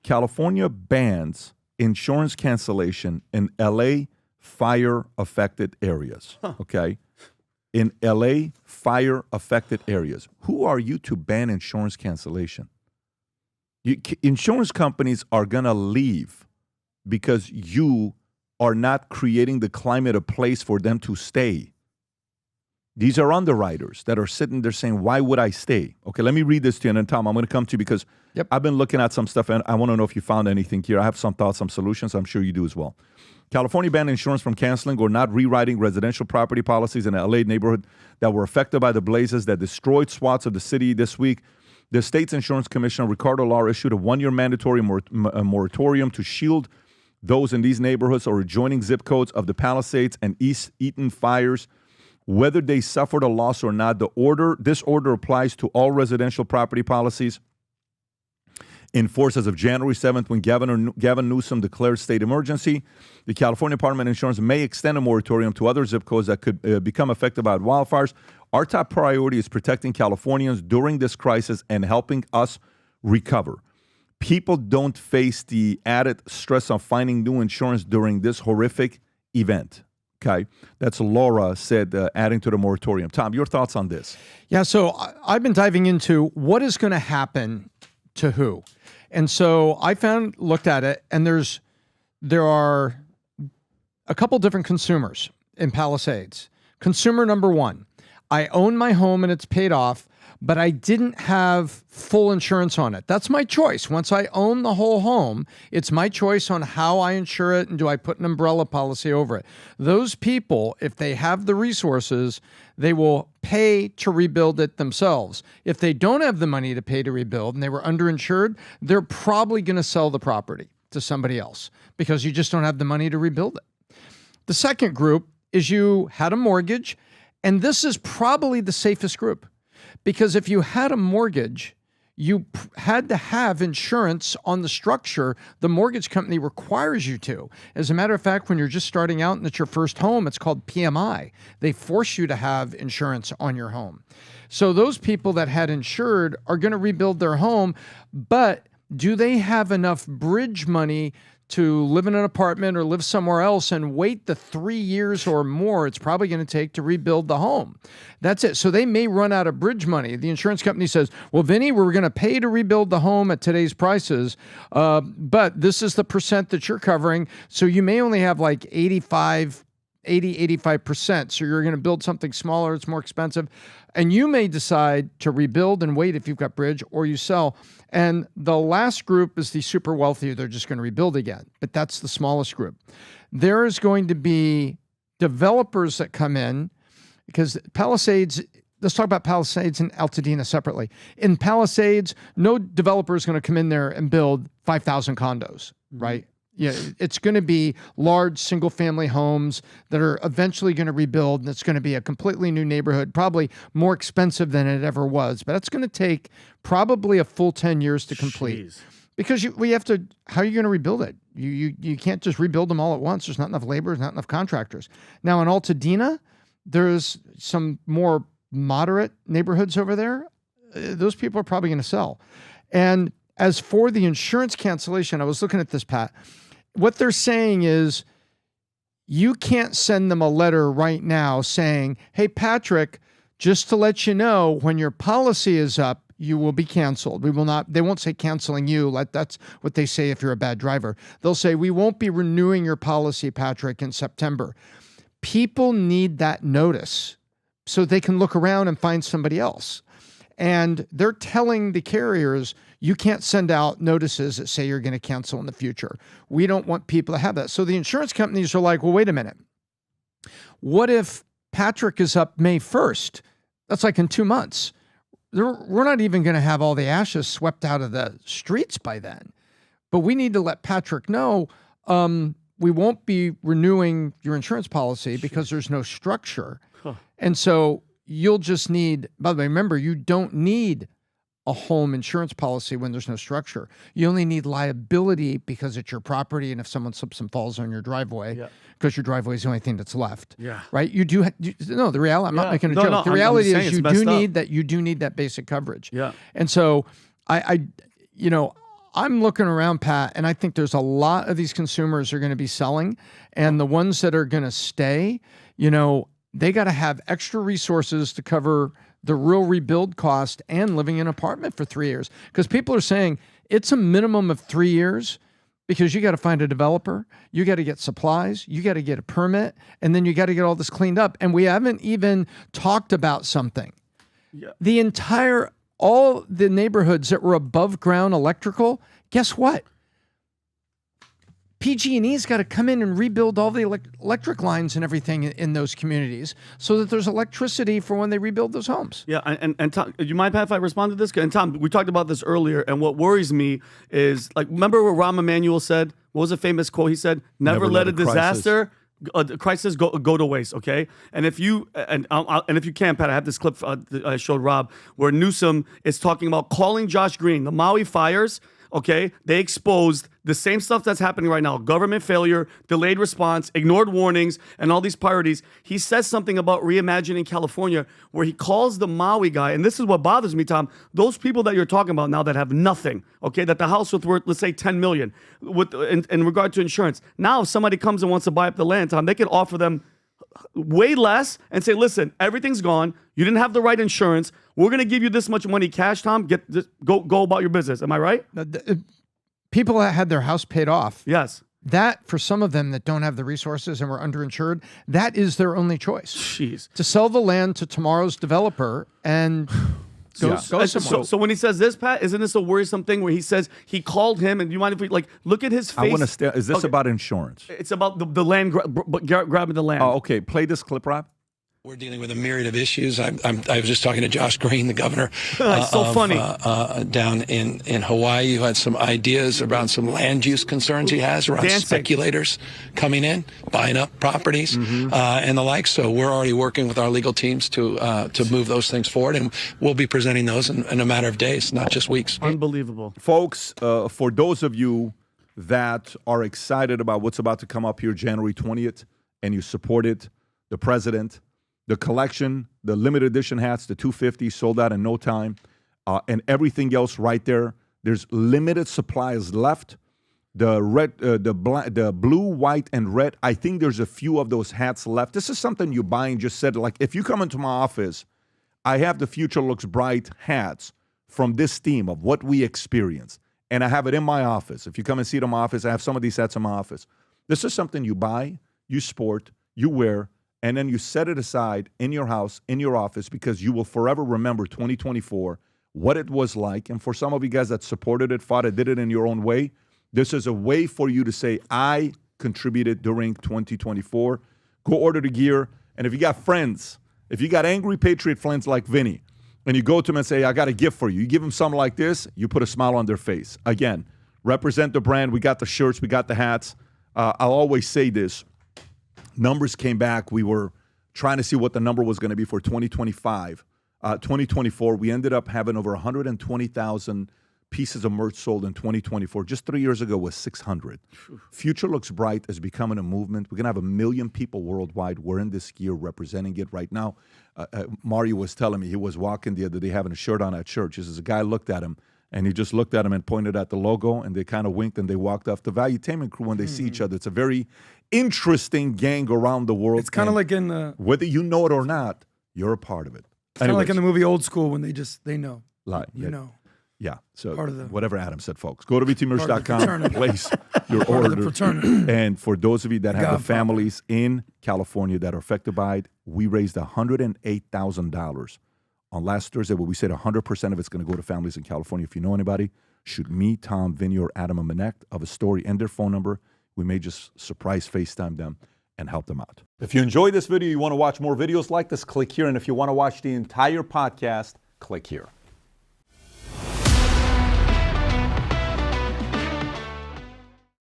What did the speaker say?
California bans insurance cancellation in LA fire-affected areas, okay? In LA fire-affected areas. Who are you to ban insurance cancellation? Insurance companies are going to leave because you are not creating the climate of place for them to stay. These are underwriters that are sitting there saying, why would I stay? Okay, let me read this to you. And then, Tom, I'm going to come to you because I've been looking at some stuff, and I want to know if you found anything here. I have some thoughts, some solutions. I'm sure you do as well. California banned insurance from canceling or not rewriting residential property policies in an LA neighborhood that were affected by the blazes that destroyed swaths of the city this week. The state's insurance commissioner, Ricardo Lar, issued a 1-year mandatory moratorium to shield those in these neighborhoods or adjoining zip codes of the Palisades and East Eaton fires, whether they suffered a loss or not. This order applies to all residential property policies in force as of January 7th when Gavin Newsom declared state emergency. The California Department of Insurance may extend a moratorium to other zip codes that could become affected by wildfires. Our top priority is protecting Californians during this crisis and helping us recover. People don't face the added stress of finding new insurance during this horrific event. Okay, that's Laura said, adding to the moratorium. Tom, your thoughts on this? Yeah, so I've been diving into what is going to happen to who. And so I looked at it, and there are a couple different consumers in Palisades. Consumer number one, I own my home and it's paid off, but I didn't have full insurance on it. That's my choice. Once I own the whole home, it's my choice on how I insure it and do I put an umbrella policy over it. Those people, if they have the resources, they will pay to rebuild it themselves. If they don't have the money to pay to rebuild and they were underinsured, they're probably going to sell the property to somebody else because you just don't have the money to rebuild it. The second group is you had a mortgage, and this is probably the safest group. Because if you had a mortgage, you had to have insurance on the structure the mortgage company requires you to. As a matter of fact, when you're just starting out and it's your first home, it's called PMI. They force you to have insurance on your home. So those people that had insured are going to rebuild their home, but do they have enough bridge money to live in an apartment or live somewhere else and wait the 3 years or more it's probably going to take to rebuild the home? That's it. So they may run out of bridge money. The insurance company says, well, Vinny, we're going to pay to rebuild the home at today's prices, but this is the percent that you're covering. So you may only have like 85%. So you're going to build something smaller. It's more expensive. And you may decide to rebuild and wait if you've got bridge, or you sell. And the last group is the super wealthy. They're just going to rebuild again. But that's the smallest group. There is going to be developers that come in because Palisades, let's talk about Palisades and Altadena separately. In Palisades, no developer is going to come in there and build 5,000 condos, right? Yeah, it's going to be large single-family homes that are eventually going to rebuild, and it's going to be a completely new neighborhood, probably more expensive than it ever was. But it's going to take probably a full 10 years to complete. Jeez. Because we have to, how are you going to rebuild it? You can't just rebuild them all at once. There's not enough labor, there's not enough contractors. Now, in Altadena, there's some more moderate neighborhoods over there. Those people are probably going to sell. And as for the insurance cancellation, I was looking at this, Pat. What they're saying is you can't send them a letter right now saying, hey, Patrick, just to let you know, when your policy is up, you will be canceled. They won't say canceling you. That's what they say if you're a bad driver. They'll say, we won't be renewing your policy, Patrick, in September. People need that notice so they can look around and find somebody else. And they're telling the carriers, you can't send out notices that say you're going to cancel in the future. We don't want people to have that. So the insurance companies are like, well, wait a minute. What if Patrick is up May 1st? That's like in 2 months. We're not even going to have all the ashes swept out of the streets by then. But we need to let Patrick know we won't be renewing your insurance policy because there's no structure. Huh. And so you'll just need, by the way, remember, you don't need a home insurance policy when there's no structure. You only need liability because it's your property, and if someone slips and falls on your driveway, because your driveway is the only thing that's left. Yeah. Right? You do no, the reality, I'm not making a joke. No, the reality is you do need that basic coverage. Yeah. And so I'm looking around, Pat, and I think there's a lot of these consumers are going to be selling, and the ones that are going to stay, they got to have extra resources to cover the real rebuild cost and living in an apartment for 3 years. Because people are saying it's a minimum of 3 years because you got to find a developer, you got to get supplies, you got to get a permit, and then you got to get all this cleaned up. And we haven't even talked about something. Yeah. All the neighborhoods that were above ground electrical, guess what? PG&E's got to come in and rebuild all the electric lines and everything in those communities so that there's electricity for when they rebuild those homes. Yeah, and Tom, you mind, Pat, if I respond to this? And Tom, we talked about this earlier, and what worries me is, remember what Rahm Emanuel said? What was a famous quote? He said, never let a disaster... A crisis go to waste, okay? And if you can, Pat, I have this clip I showed Rob where Newsom is talking about calling Josh Green. The Maui fires, okay? They exposed the same stuff that's happening right now: government failure, delayed response, ignored warnings, and all these priorities. He says something about reimagining California where he calls the Maui guy, and this is what bothers me, Tom. Those people that you're talking about now that have nothing, okay, that the house was worth, let's say, $10 million in regard to insurance. Now, if somebody comes and wants to buy up the land, Tom, they can offer them way less and say, listen, everything's gone. You didn't have the right insurance. We're going to give you this much money cash, Tom. Go about your business. Am I right? People that had their house paid off. Yes. That, for some of them that don't have the resources and were underinsured, that is their only choice. Jeez. To sell the land to tomorrow's developer and go somewhere. So when he says this, Pat, isn't this a worrisome thing where he says he called him, and you mind if we look at his face? I want to is this about insurance? It's about the land grabbing the land. Oh, okay. Play this clip, Rob. We're dealing with a myriad of issues. I was just talking to Josh Green, the governor funny. Down in Hawaii, who had some ideas around some land use concerns he has around speculators coming in, buying up properties, and the like. So we're already working with our legal teams to move those things forward, and we'll be presenting those in a matter of days, not just weeks. Unbelievable. Folks, for those of you that are excited about what's about to come up here January 20th, and you supported the president, the collection, the limited edition hats, the 250 sold out in no time, and everything else right there. There's limited supplies left. The red, the blue, white, and red. I think there's a few of those hats left. This is something you buy and just said, if you come into my office, I have the Future Looks Bright hats from this theme of what we experience, and I have it in my office. If you come and see it in my office, I have some of these hats in my office. This is something you buy, you sport, you wear, and then you set it aside in your house, in your office, because you will forever remember 2024, what it was like. And for some of you guys that supported it, fought it, did it in your own way, this is a way for you to say, I contributed during 2024. Go order the gear. And if you got friends, if you got angry Patriot friends like Vinny, and you go to them and say, I got a gift for you, you give them something like this, you put a smile on their face. Again, represent the brand. We got the shirts. We got the hats. I'll always say this. Numbers came back. We were trying to see what the number was going to be for 2025. 2024, we ended up having over 120,000 pieces of merch sold in 2024. Just 3 years ago was 600. Future Looks Bright is becoming a movement. We're going to have 1 million people worldwide wearing this gear, representing it right now. Mario was telling me he was walking the other day having a shirt on at church. He says a guy looked at him, and he just looked at him and pointed at the logo, and they kind of winked, and they walked off. The Valuetainment crew, when they see each other, it's a very interesting gang around the world. It's kind of like in the... Whether you know it or not, you're a part of it. It's kind of like in the movie Old School when they know. You know. Yeah, so part of the, whatever Adam said, folks. Go to vtmerch.com, place your order. And for those of you that have the families in California that are affected by it, we raised $108,000 on last Thursday, where we said 100% of it's going to go to families in California. If you know anybody, shoot me, Tom, Vinny, or Adam and Manek of a story and their phone number. We may just surprise FaceTime them and help them out. If you enjoyed this video, you want to watch more videos like this, click here. And if you want to watch the entire podcast, click here.